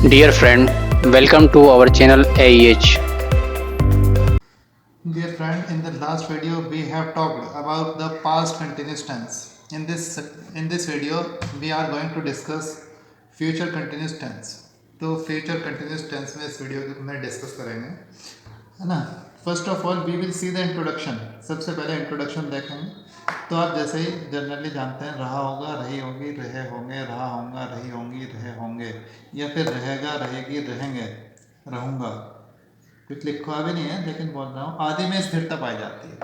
Dear friend, welcome to our channel AEH. Dear friend, in the last video we have talked about the past continuous tense. In this video we are going to discuss future continuous tense. तो future continuous tense में इस video में discuss करेंगे, है ना। First of all we will see the introduction. सबसे पहले introduction देखेंगे। तो आप जैसे ही जनरली जानते हैं, रहा होगा, रही होगी, रहे होंगे, रहा होगा, रही होंगी, रहे होंगे, या फिर रहेगा, रहेगी, रहेंगे, रहूँगा। कुछ लिखा भी नहीं है लेकिन बोल रहा हूँ। आदि में स्थिरता पाई जाती है,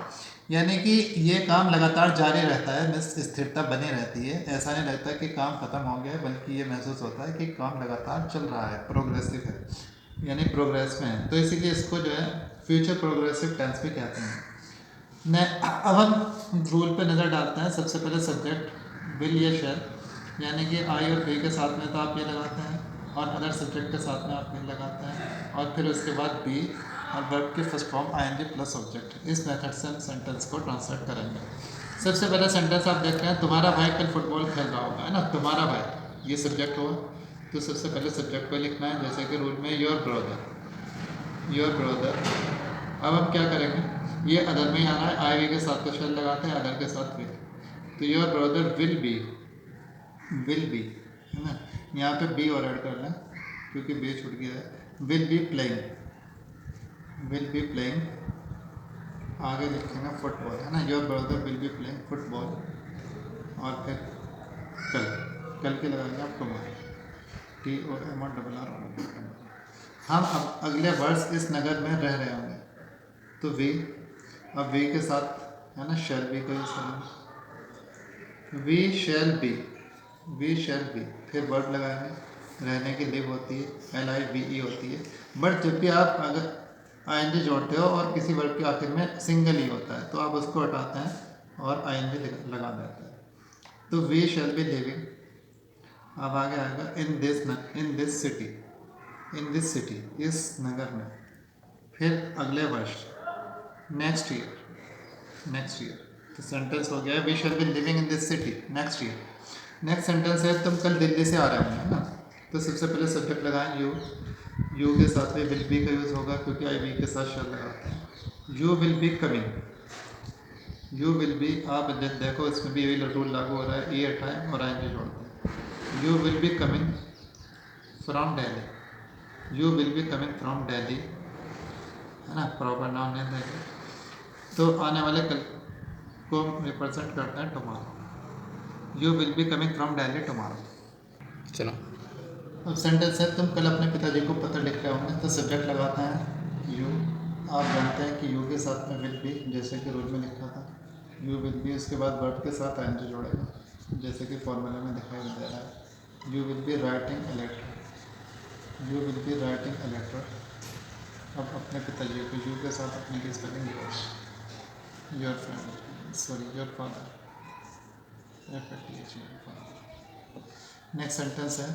यानी कि ये काम लगातार जारी रहता है, में स्थिरता बनी रहती है। ऐसा नहीं लगता कि काम खत्म हो गया है, बल्कि ये महसूस होता है कि काम लगातार चल रहा है, प्रोग्रेसिव है, यानी प्रोग्रेस में है। तो इसीलिए इसको जो है फ्यूचर प्रोग्रेसिव टेंस भी कहते हैं। अब हम रूल पे नज़र डालते हैं। सबसे पहले सब्जेक्ट विल या शैल, यानी कि आई और वी के साथ में तो आप ये लगाते हैं, और अदर सब्जेक्ट के साथ में आप विल लगाते हैं, और फिर उसके बाद बी और वर्ब की first form ING plus object. इस मेथड से हम सेंटेंस को ट्रांसलेट करेंगे। सबसे पहला सेंटेंस आप देख रहे हैं, तुम्हारा भाई कल फुटबॉल खेल रहा होगा, है ना। तुम्हारा भाई ये सब्जेक्ट हुआ, तो सबसे पहले सब्जेक्ट को लिखना है, जैसे कि रूल में योर ब्रदर, योर ब्रदर। अब हम क्या करेंगे, ये अदर में ही आना है, आई वी के साथ तो शेल लगाते हैं, अदर के साथ विल। तो योर ब्रदर विल बी, है ना। यहाँ पे बी और ऐड करना है क्योंकि बी छूट गया है। Will be playing, will be playing, आगे लिखेंगे फुटबॉल, है ना। Your brother will be playing football, और फिर कल, कल के लगाएंगे आप टुमारो, TOMRRR। हम अब अगले वर्ष इस नगर में रह रहे होंगे, तो वी, अब वी के साथ है ना शैल बी का यूज़ करेंगे। We shall be, we shall be, फिर वर्ब लगाएंगे। रहने की लिव होती है, LIVE होती है। बट जब भी आप अगर ING जोड़ते हो और किसी वर्ब के आखिर में सिंगल ही होता है, तो आप उसको हटाते हैं और ING लगा देते हैं। तो वी शैल बी लिविंग। अब आगे आएगा in this city, in this city, इस नगर में। फिर अगले वर्ष, नेक्स्ट ईयर, नेक्स्ट ईयर। तो सेंटेंस हो गया है we shall be living in this city next year. Next sentence है तुम कल दिल्ली से आ रहे होंगे, है ना। तो सबसे पहले सब्जेक्ट लगाएं यू, यू के साथ में विल बी का यूज़ होगा क्योंकि आई वी के साथ शैल लगाते हैं। You will be coming, you will B, आप देखो इसमें भी यही रूल लागू हो रहा है, ई हटाएं और आई जोड़ते हैं। You will be coming from Delhi, you will be coming from Delhi, है ना, प्रॉपर नाउन है दिल्ली। तो आने वाले कल को रिप्रेजेंट करता है tomorrow, you will be coming from Delhi tomorrow. चलो अब सेंटेंस है तुम कल अपने पिताजी को पत्र लिख रहे होंगे, तो सब्जेक्ट लगाते हैं यू। आप जानते हैं कि यू के साथ में विल बी, जैसे कि रूल में लिखा था, यू विल बी, उसके बाद वर्ब के साथ ING जोड़ेगा, जैसे कि फॉर्मूले में दिखाई दे रहा है। You will be writing a letter, you will be writing a letter. अब अपने पिताजी को यू के साथ अपने की spelling your friend, sorry your father, next sentence है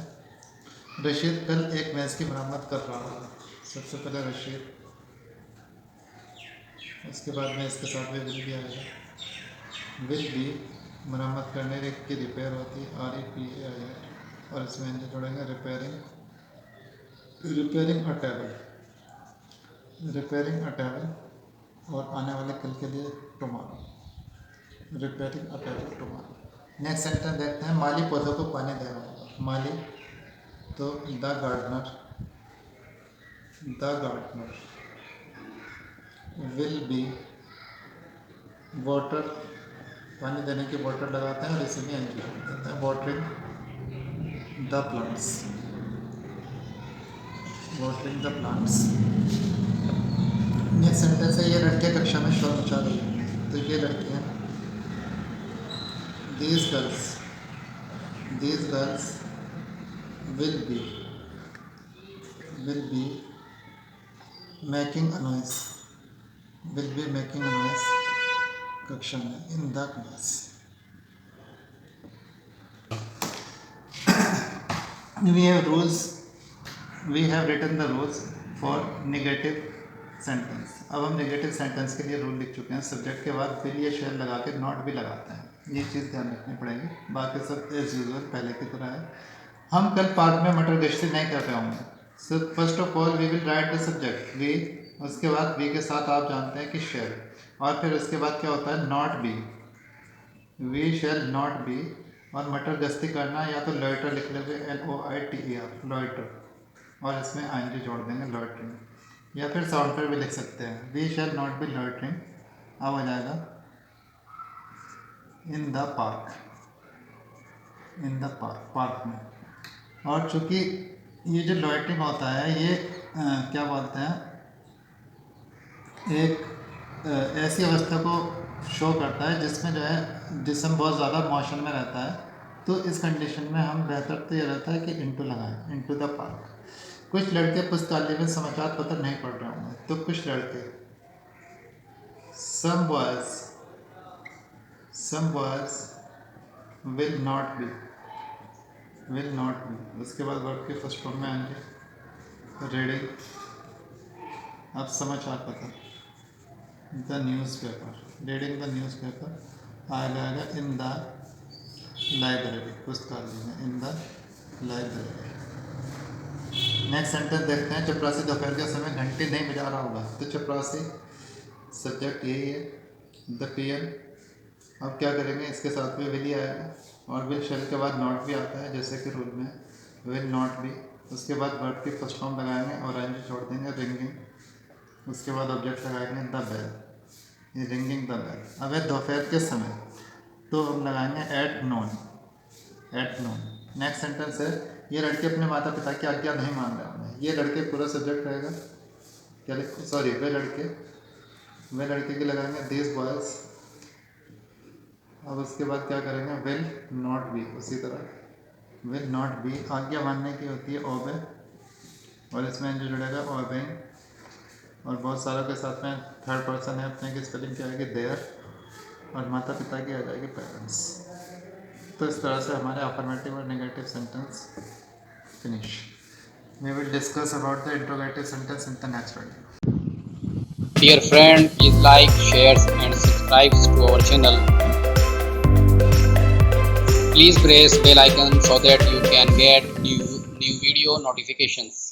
रशीद कल एक मैच की मरम्मत कर रहा होगा। सबसे पहले रशीद, उसके बाद में इसके साथ में विल भी आएगा। विल भी मरम्मत करने की रिपेयर होती है, REPAIR, और इसमें इनको जोड़ेंगे रिपेयरिंग, रिपेयरिंग अ टेबल, रिपेयरिंग अ टेबल, और आने वाले कल के लिए टुमारो, रिपेयरिंग अ टेबल टुमारो। नेक्स्ट सेंटेंस देखते हैं, माली पौधों को पानी दे रहा होगा। माली, तो the gardener, the gardener will be water, पानी देने की वाटर लगाते हैं और इसी में एंटी देते हैं, watering the plants, watering the plants. Next sentence है ये लड़के कक्षा में शोर मचा रही है, तो ये लड़कियाँ, these girls, these girls will be, will be making a noise, will be making a noise कक्षा में, in the class. We have rules, we have written the rules for negative sentence। अब हम नेगेटिव सेंटेंस के लिए rule लिख चुके हैं। Subject के बाद फिर ये शेल लगा के नॉट भी लगाते हैं, ये चीज़ ध्यान रखनी पड़ेगी। बाकी सब एज यूजुअल पहले की तरह है। हम कल पार्क में मटर गश्ती नहीं कर रहे होंगे, so first of all we will write the subject we, उसके बाद वी के साथ आप जानते हैं कि शेल, और फिर उसके बाद क्या होता है not be, we shall not be, और मटर गश्ती करना या तो लॉइटर लिख लेंगे LOITER लॉइटर, और इसमें ING जोड़ देंगे लॉइटरिंग, या फिर साउंड पर भी लिख सकते हैं we shall not be loitering, अब हो जाएगा in the park, in the park, park में। और चूँकि ये जो लॉइटरिंग होता है ये क्या बोलते हैं, एक ऐसी अवस्था को शो करता है जिसमें जो है जिस्म बहुत ज़्यादा मोशन में रहता है, तो इस कंडीशन में हम बेहतर तो ये रहता है कि इनटू लगाएं, इनटू द पार्क। कुछ लड़के पुस्तकालय में समाचार पत्र नहीं पढ़ रहे होंगे, तो कुछ लड़के some boys will not be, उसके बाद वर्ब के फर्स्ट फॉर्म में आएंगे रीडिंग, अब समाचार पत्र, the newspaper, reading the newspaper आएगा इन द लाइब्रेरी, पुस्तकालय में, in the library. Next sentence देखते हैं, चपरासी दोपहर के समय घंटी नहीं बजा रहा होगा, तो चपरासी सब्जेक्ट यही है, द PM। अब क्या करेंगे, इसके साथ में विल ही आएगा, और विल शेल के बाद नॉट भी आता है जैसे कि रूल में, विल नॉट भी, उसके बाद वर्ब की फर्स्ट फॉर्म लगाएंगे और ING छोड़ देंगे रिंगिंग, उसके बाद ऑब्जेक्ट लगाएंगे द बेल, ये रिंगिंग द बेल। अब है दोपहर के समय, तो हम लगाएंगे at noon, at noon. Next sentence है, ये लड़के अपने माता पिता की आज्ञा नहीं मान रहे होंगे, ये लड़के पूरा सब्जेक्ट रहेगा, क्या सॉरी वे लड़के के लगाएंगे दिस बॉयज़। अब उसके बाद क्या करेंगे, विल नॉट बी, उसी तरह विल नॉट बी आज्ञा मानने की होती है ओबे, और इसमें जो जुड़ेगा ओबेइंग, और बहुत सारों के साथ में थर्ड पर्सन है, अपने की स्पेलिंग क्या आएगी देयर, और माता पिता की आ जाएगी पेरेंट्स। तो इस तरह से हमारे अफर्मेटिव और negative sentence finish. We will discuss about the interrogative sentence in the next video. Dear friend, please like, share and subscribe to our channel. Please press bell icon so that you can get new video notifications.